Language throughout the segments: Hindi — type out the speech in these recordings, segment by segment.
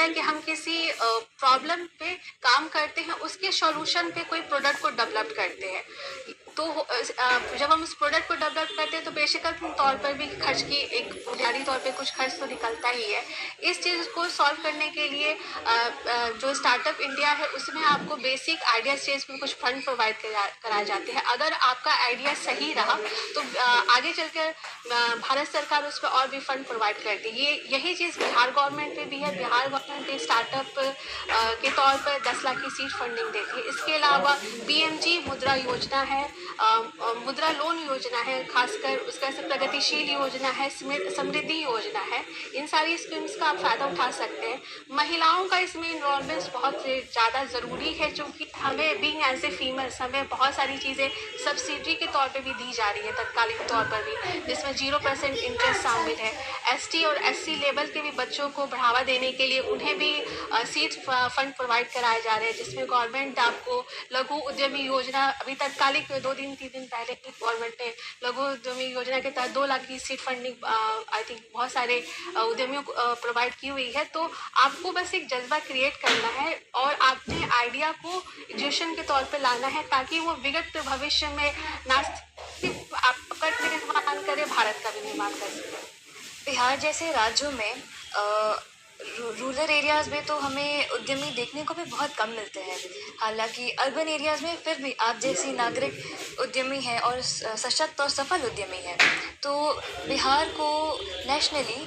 है कि हम किसी प्रॉब्लम पे काम करते हैं, उसके सॉल्यूशन पे कोई प्रोडक्ट को डेवलप करते हैं। तो जब हम उस प्रोडक्ट को डेवलप करते हैं तो बेसिकल तौर पर भी खर्च की एक बुनियादी तौर पे कुछ खर्च तो निकलता ही है। इस चीज़ को सॉल्व करने के लिए जो स्टार्टअप इंडिया है उसमें आपको बेसिक आइडिया स्टेज में कुछ फंड प्रोवाइड कराए जाते हैं। अगर आपका आइडिया सही रहा तो आगे चलकर भारत सरकार उस पर और भी फंड प्रोवाइड करती है। यही चीज़ बिहार गवर्नमेंट पे भी है। बिहार गवर्नमेंट पे स्टार्टअप के तौर पर 10 लाख की सीड फंडिंग देती है। इसके अलावा पीएमजी मुद्रा योजना है, मुद्रा लोन योजना है, खासकर उसका से प्रगतिशील योजना है, समृद्धि योजना है। इन सारी स्कीम्स का आप फायदा उठा सकते हैं। महिलाओं का इसमें इन्वॉल्वमेंट बहुत ज़्यादा ज़रूरी है, क्योंकि हमें बीइंग एज ए फीमेल्स हमें बहुत सारी चीज़ें सब्सिडी के तौर पे भी दी जा रही है, तत्कालिक तौर पर भी, जिसमें 0% इंटरेस्ट शामिल है। एसटी और एससी लेवल के भी बच्चों को बढ़ावा देने के लिए उन्हें भी सीड फंड प्रोवाइड कराए जा रहे हैं, जिसमें गवर्नमेंट आपको लघु उद्यमी योजना, अभी तत्कालिक 2-3 दिन पहले ही गवर्नमेंट ने लघु उद्यमी योजना के तहत 2 लाख की सीड फंडिंग आई थिंक बहुत सारे उद्यमियों को प्रोवाइड की हुई है। तो आपको बस एक जज्बा क्रिएट करना है और आपने आइडिया को एग्जीक्यूशन के तौर पे लाना है, ताकि वो विगत भविष्य में ना सिर्फ आपका निर्माण करे, भारत का भी निर्माण कर सके। बिहार जैसे राज्यों में रूरल एरियाज़ में तो हमें उद्यमी देखने को भी बहुत कम मिलते हैं। हालांकि अर्बन एरियाज़ में फिर भी आप जैसी नागरिक उद्यमी हैं और सशक्त और सफल उद्यमी हैं। तो बिहार को नेशनली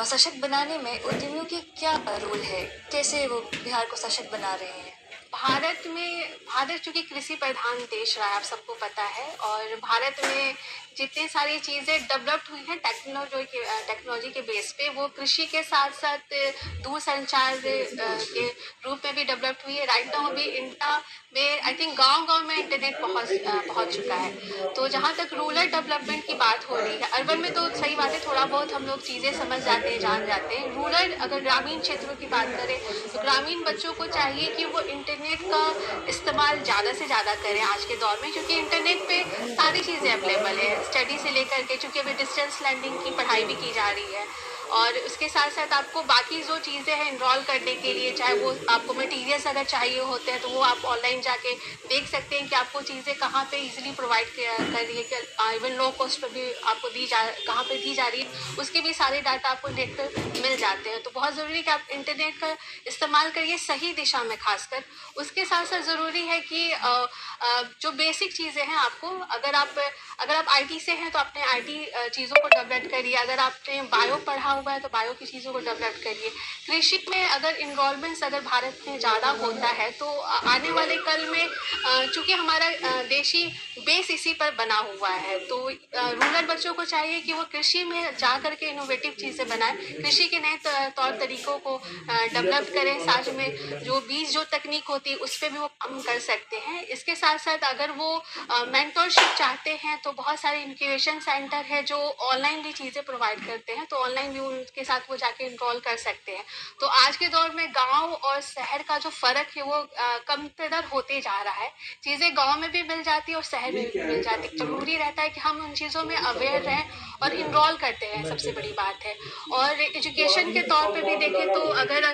सशक्त बनाने में उद्यमियों की क्या रोल है, कैसे वो बिहार को सशक्त बना रहे हैं? भारत चूंकि कृषि प्रधान देश रहा है, आप सबको पता है, और भारत में जितनी सारी चीज़ें डेवलप्ड हुई हैं टेक्नोलॉजी के बेस पे, वो कृषि के साथ साथ दूरसंचार के रूप में भी डेवलप्ड हुई है। राइट नाउ अभी इंडिया में आई थिंक गांव-गांव में इंटरनेट पहुंच चुका है। तो जहाँ तक रूरल डेवलपमेंट की बात हो रही है, अर्बन में तो सही बात है, थोड़ा बहुत हम लोग चीज़ें समझ जाते हैं, जान जाते हैं। रूरल अगर ग्रामीण क्षेत्रों की बात करें तो ग्रामीण बच्चों को चाहिए कि वो इंटरनेट का इस्तेमाल ज़्यादा से ज़्यादा करें आज के दौर में, क्योंकि इंटरनेट पे सारी चीज़ें अवेलेबल है, स्टडी से लेकर के, चूँकि अभी डिस्टेंस लर्निंग की पढ़ाई भी की जा रही है। और उसके साथ साथ आपको बाकी जो चीज़ें हैं इनरोल करने के लिए, चाहे वो आपको मटेरियल्स अगर चाहिए होते हैं तो वो आप ऑनलाइन जाके देख सकते हैं कि आपको चीज़ें कहाँ पे इजीली प्रोवाइड कर रही है, कि इवन लो कॉस्ट पर भी आपको कहाँ पे दी जा रही है, उसके भी सारे डाटा आपको नेट पर मिल जाते हैं। तो बहुत ज़रूरी है कि आप इंटरनेट का इस्तेमाल करिए सही दिशा में खासकर। उसके साथ साथ ज़रूरी है कि जो बेसिक चीज़ें हैं आपको, अगर आप आईटी से हैं तो अपने आईटी चीज़ों को डेवलप करिए। अगर आपने बायो पढ़ा हुआ है तो बायो की चीज़ों को डेवलप करिए। कृषि में अगर इन्वॉल्वमेंट्स अगर भारत में ज़्यादा होता है तो आने वाले कल में चूँकि हमारा देशी बेस इसी पर बना हुआ है, तो रूरल बच्चों को चाहिए कि वो कृषि में जा कर के इनोवेटिव चीज़ें बनाएं, कृषि के नए तौर तरीकों को डेवलप करें। साथ में जो बीज जो तकनीक होती है उस पर भी वो काम कर सकते हैं। इसके साथ साथ अगर वो मेंटरशिप चाहते हैं तो बहुत सारे इंक्यूबेशन सेंटर है जो ऑनलाइन भी चीज़ें प्रोवाइड करते हैं, तो ऑनलाइन भी उनके साथ वो जाके इनरोल कर सकते हैं। तो आज के दौर में गांव और शहर का जो फ़र्क है वो कमतर होते जा रहा है। चीज़ें गांव में भी मिल जाती है और शहर में भी मिल जाती है। ज़रूरी रहता है कि हम उन चीज़ों में अवेयर रहें और इनरोल करते हैं, सबसे बड़ी बात है। और एजुकेशन के तौर पे भी देखें तो अगर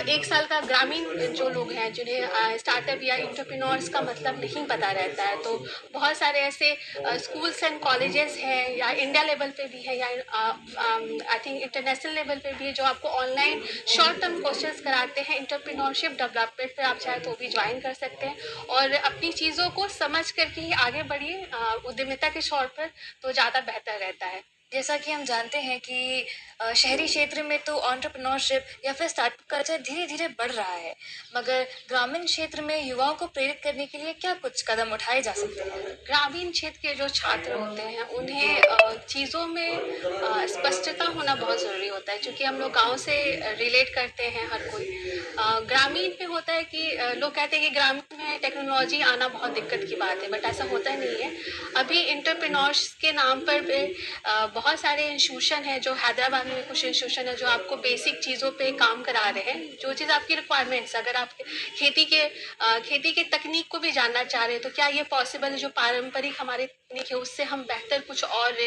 1 साल का ग्रामीण जो लोग हैं जिन्हें स्टार्टअप या एंटरप्रेन्योर्स का मतलब नहीं पता रहता है, तो बहुत सारे ऐसे स्कूल्स एंड कॉलेजेस हैं या इंडिया लेवल पे भी है या आई थिंक इंटरनेशनल लेवल पे भी है, जो आपको ऑनलाइन शॉर्ट टर्म कोर्सेज कराते हैं एंटरप्रेन्योरशिप डेवलपमेंट पे। आप चाहे तो भी ज्वाइन कर सकते हैं और अपनी चीज़ों को समझ करके ही आगे बढ़िए उद्यमिता के तौर पर, तो ज़्यादा बेहतर रहता है। जैसा कि हम जानते हैं कि शहरी क्षेत्र में तो एंटरप्रेन्योरशिप या फिर स्टार्टअप कल्चर धीरे धीरे बढ़ रहा है, मगर ग्रामीण क्षेत्र में युवाओं को प्रेरित करने के लिए क्या कुछ कदम उठाए जा सकते हैं? ग्रामीण क्षेत्र के जो छात्र होते हैं उन्हें चीज़ों में स्पष्टता होना बहुत ज़रूरी होता है, क्योंकि हम लोग गांव से रिलेट करते हैं हर कोई। ग्रामीण में होता है कि लोग कहते हैं कि ग्रामीण में टेक्नोलॉजी आना बहुत दिक्कत की बात है, बट ऐसा होता नहीं है। अभी एंटरप्रेन्योर्स के नाम पर बहुत सारे इंस्टीट्यूशन है, जो हैदराबाद में कुछ इंस्टीट्यूशन है जो आपको बेसिक चीज़ों पे काम करा रहे हैं, जो चीज़ आपकी रिक्वायरमेंट्स, अगर आप खेती के तकनीक को भी जानना चाह रहे हैं तो क्या ये पॉसिबल है, जो पारंपरिक हमारे तकनीक है उससे हम बेहतर कुछ और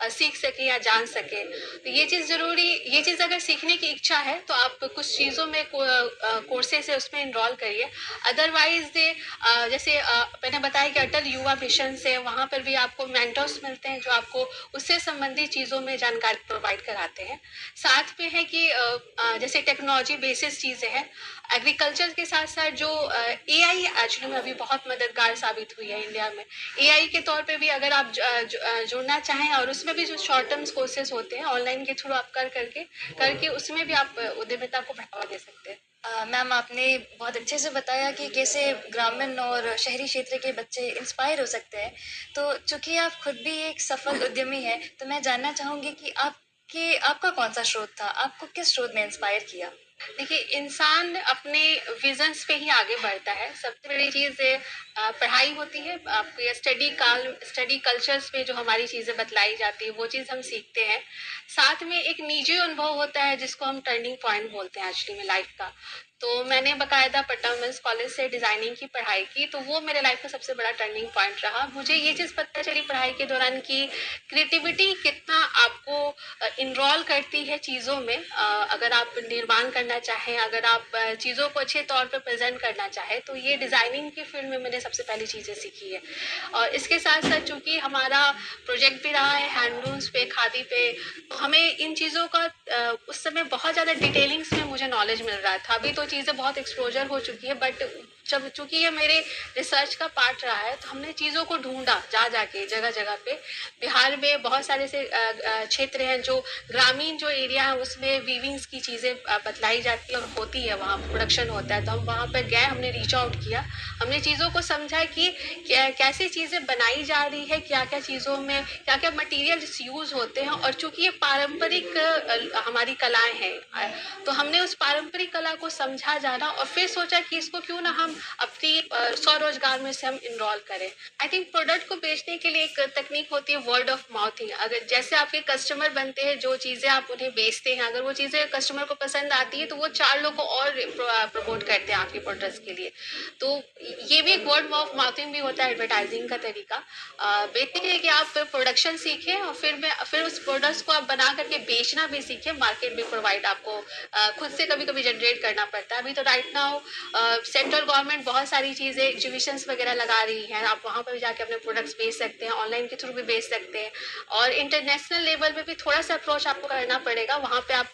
सीख सकें या जान सकें। तो ये चीज़ अगर सीखने की इच्छा है तो आप कुछ चीज़ों में कोर्सेज है उसमें इनरोल करिए। अदरवाइज जैसे मैंने बताया कि अटल युवा मिशन से वहाँ पर भी आपको मेंटर्स मिलते हैं जो आपको उससे संबंधित चीज़ों में जानकारी प्रोवाइड कराते हैं। साथ में है कि जैसे टेक्नोलॉजी बेसिस चीज़ें हैं, एग्रीकल्चर के साथ साथ जो एआई एक्चुअली में अभी बहुत मददगार साबित हुई है इंडिया में। एआई के तौर पे भी अगर आप जुड़ना चाहें और उसमें भी जो शॉर्ट टर्म्स कोर्सेज होते हैं ऑनलाइन के थ्रू आप करके उसमें भी आप उद्यमिता को बढ़ावा दे सकते हैं। मैम आपने बहुत अच्छे से बताया कि कैसे ग्रामीण और शहरी क्षेत्र के बच्चे इंस्पायर हो सकते हैं। तो चूंकि आप खुद भी एक सफल उद्यमी हैं, तो मैं जानना चाहूँगी कि आपका कौन सा स्रोत था? आपको किस स्रोत ने इंस्पायर किया? देखिए, इंसान अपने विजन्स पे ही आगे बढ़ता है। सबसे बड़ी चीज़ पढ़ाई होती है। आपके स्टडी कल्चर्स में जो हमारी चीज़ें बतलाई जाती है वो चीज़ हम सीखते हैं। साथ में एक निजी अनुभव होता है जिसको हम टर्निंग पॉइंट बोलते हैं एक्चुअली में लाइफ का। तो मैंने बाकायदा पटना वुमेन्स कॉलेज से डिज़ाइनिंग की पढ़ाई की, तो वो मेरे लाइफ का सबसे बड़ा टर्निंग पॉइंट रहा। मुझे ये चीज़ पता चली पढ़ाई के दौरान कि क्रिएटिविटी कितना आपको इनरोल करती है चीज़ों में। अगर आप निर्माण करना चाहें, अगर आप चीज़ों को अच्छे तौर पे प्रेजेंट करना चाहें, तो ये डिज़ाइनिंग की फील्ड में मैंने सबसे पहली चीज़ें सीखी है। और इसके साथ साथ चूँकि हमारा प्रोजेक्ट भी रहा है हैंडलूम्स पे, खादी पे, तो हमें इन चीज़ों का उस समय बहुत ज़्यादा डिटेलिंग्स में मुझे नॉलेज मिल रहा था। अभी तो चीज़ें बहुत एक्सपोजर हो चुकी है, बट जब चूँकि ये मेरे रिसर्च का पार्ट रहा है तो हमने चीज़ों को ढूंढा जा जाके जगह जगह पे। बिहार में बहुत सारे से क्षेत्र हैं जो ग्रामीण जो एरिया है उसमें वीविंग्स की चीज़ें बतलाई जाती है और होती है, वहाँ प्रोडक्शन होता है। तो हम वहाँ पर गए, हमने रीच आउट किया, हमने चीज़ों को समझा कि कैसी चीज़ें बनाई जा रही है, क्या क्या चीज़ों में क्या क्या मटीरियल्स यूज़ होते हैं। और चूँकि ये पारंपरिक हमारी कलाएं हैं, तो हमने उस पारंपरिक कला को समझा जाना और फिर सोचा कि इसको क्यों ना हम अपनी स्वरोजगार में से हम इनरोल करें। आई थिंक प्रोडक्ट को बेचने के लिए एक तकनीक होती है वर्ड ऑफ माउथ। अगर जैसे आपके कस्टमर बनते हैं, जो चीज़ें आप उन्हें बेचते हैं, अगर वो चीज़ें कस्टमर को पसंद आती है तो वो 4 लोग को और प्रमोट करते हैं आपके प्रोडक्ट्स के लिए। तो ये भी एक वर्ड ऑफ माउथिंग भी होता है एडवर्टाइजिंग का तरीका। बेसिक है कि आप प्रोडक्शन सीखें और फिर उस प्रोडक्ट्स को आप बना करके बेचना भी सीखें। मार्केट भी प्रोवाइड आपको खुद से कभी कभी जनरेट करना पड़ता है। अभी तो राइट नाउ सेंट्रल गवर्नमेंट बहुत सारी चीज़ें एग्जीबिशंस वगैरह लगा रही हैं, आप वहाँ पर जाके अपने प्रोडक्ट्स बेच सकते हैं, ऑनलाइन के थ्रू भी बेच सकते हैं। और इंटरनेशनल लेवल पे भी थोड़ा सा अप्रोच आपको करना पड़ेगा, वहाँ पे आप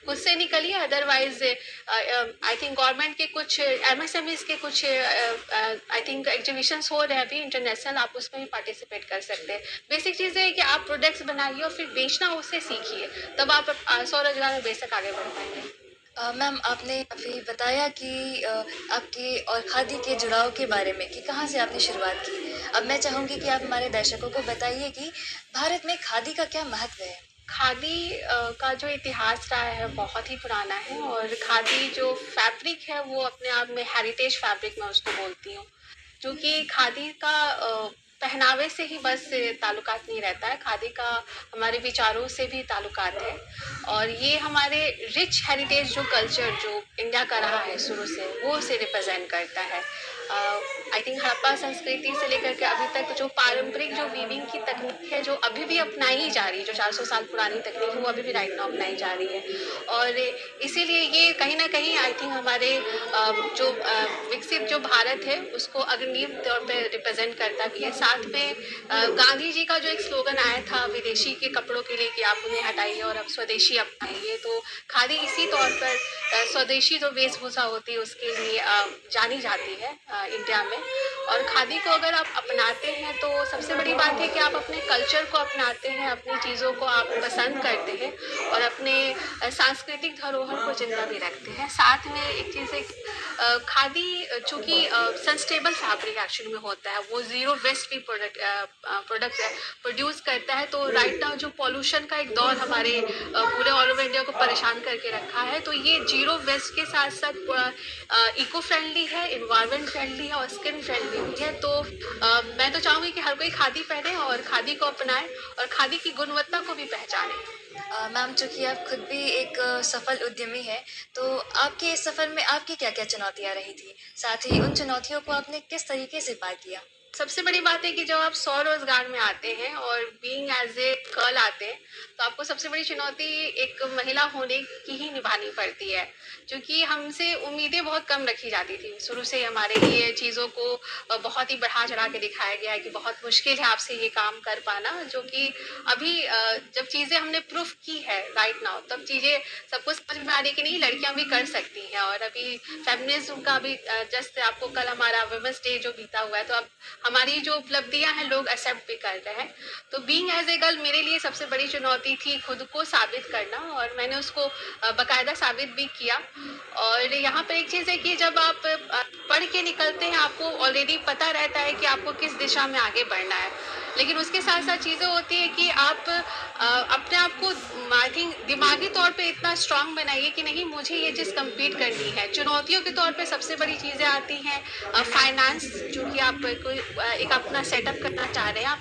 खुद से निकलिए। अदरवाइज आई थिंक गवर्नमेंट के कुछ एमएसएमईज के कुछ आई थिंक एग्जीबिशंस हो रहे हैं अभी इंटरनेशनल, आप उसमें भी पार्टिसिपेट कर सकते हैं। बेसिक चीज़ है कि आप प्रोडक्ट्स बनाइए और फिर बेचना उससे सीखिए, तब आप स्वरोजगार में बेशक आगे बढ़ पाएंगे। मैम आपने अभी बताया कि आपके और खादी के जुड़ाव के बारे में कि कहाँ से आपने शुरुआत की। अब मैं चाहूँगी कि आप हमारे दर्शकों को बताइए कि भारत में खादी का क्या महत्व है? खादी का जो इतिहास रहा है बहुत ही पुराना है, और खादी जो फैब्रिक है वो अपने आप में हेरिटेज फैब्रिक मैं उसको बोलती हूँ। क्योंकि खादी का पहनावे से ही बस ताल्लुकात नहीं रहता है, खादी का हमारे विचारों से भी ताल्लुकात है। और ये हमारे रिच हेरिटेज जो कल्चर जो इंडिया का रहा है शुरू से, वो उसे रिप्रेजेंट करता है। आई थिंक हड़प्पा संस्कृति से लेकर के अभी तक जो पारंपरिक जो वीविंग की तकनीक है जो अभी भी अपनाई ही जा रही है, जो 400 साल पुरानी तकनीक है वो अभी भी राइट नाउ अपनाई जा रही है। और इसीलिए ये कहीं ना कहीं आई थिंक हमारे जो विकसित जो भारत है उसको अग्रणी तौर पे रिप्रेजेंट करता भी है। साथ में गांधी जी का जो एक स्लोगन आया था विदेशी के कपड़ों के लिए कि आप उन्हें हटाइए और अब स्वदेशी अपनाइए, तो खादी इसी तौर पर स्वदेशी जो वेशभूषा होती है उसके लिए जानी जाती है इंडिया में। और खादी को अगर आप अपनाते हैं तो सबसे बड़ी बात है कि आप अपने कल्चर को अपनाते हैं, अपनी चीज़ों को आप पसंद करते हैं और अपने सांस्कृतिक धरोहर को जिंदा भी रखते हैं। साथ में एक चीज़ है कि खादी चूँकि सस्टेनेबल फैब्रिक एक्चुअली में होता है, वो ज़ीरो वेस्ट भी प्रोडक्ट प्रोड्यूस करता है। तो राइट नाउ जो पॉल्यूशन का एक दौर हमारे पूरे ऑल ओवर इंडिया को परेशान करके रखा है, तो ये जीरो वेस्ट के साथ साथ इको फ्रेंडली है, इन्वायरमेंट फ्रेंडली है और स्किन फ्रेंडली भी है। तो मैं तो चाहूँगी कि हर कोई खादी पहने और खादी को अपनाए और खादी की गुणवत्ता को भी पहचाने। मैम चूँकि आप खुद भी एक सफल उद्यमी हैं, तो आपके इस सफ़र में आपकी क्या-क्या चुनौतियाँ रही थी? साथ ही उन चुनौतियों को आपने किस तरीके से पार किया? सबसे बड़ी बात है कि जब आप स्वरोजगार में आते हैं और बीइंग एज ए गर्ल आते हैं, तो आपको सबसे बड़ी चुनौती एक महिला होने की ही निभानी पड़ती है, क्योंकि हमसे उम्मीदें बहुत कम रखी जाती थी। शुरू से ही हमारे लिए चीज़ों को बहुत ही बढ़ा चढ़ा के दिखाया गया है कि बहुत मुश्किल है आपसे ये काम कर पाना, जो कि अभी जब चीज़ें हमने प्रूफ की है राइट नाउ, तब चीज़ें सबको समझ में आ रही है कि नहीं, लड़कियां भी कर सकती हैं। और अभी फेमिनिज्म का भी जस्ट आपको कल हमारा वुमेन्स डे जो बीता हुआ है, तो अब हमारी जो उपलब्धियां हैं लोग एक्सेप्ट भी कर रहे हैं। तो बीइंग एज ए गर्ल मेरे लिए सबसे बड़ी चुनौती थी खुद को साबित करना, और मैंने उसको बाकायदा साबित भी किया। और यहाँ पर एक चीज़ है कि जब आप पढ़ के निकलते हैं, आपको ऑलरेडी पता रहता है कि आपको किस दिशा में आगे बढ़ना है, लेकिन उसके साथ साथ चीज़ें होती है कि आप अपने आप को आई थिंक दिमागी तौर पे इतना स्ट्रांग बनाइए कि नहीं, मुझे ये चीज़ कम्पीट करनी है। चुनौतियों के तौर पे सबसे बड़ी चीज़ें आती हैं फाइनेंस, जो कि आप कोई एक अपना सेटअप करना चाह रहे हैं, आप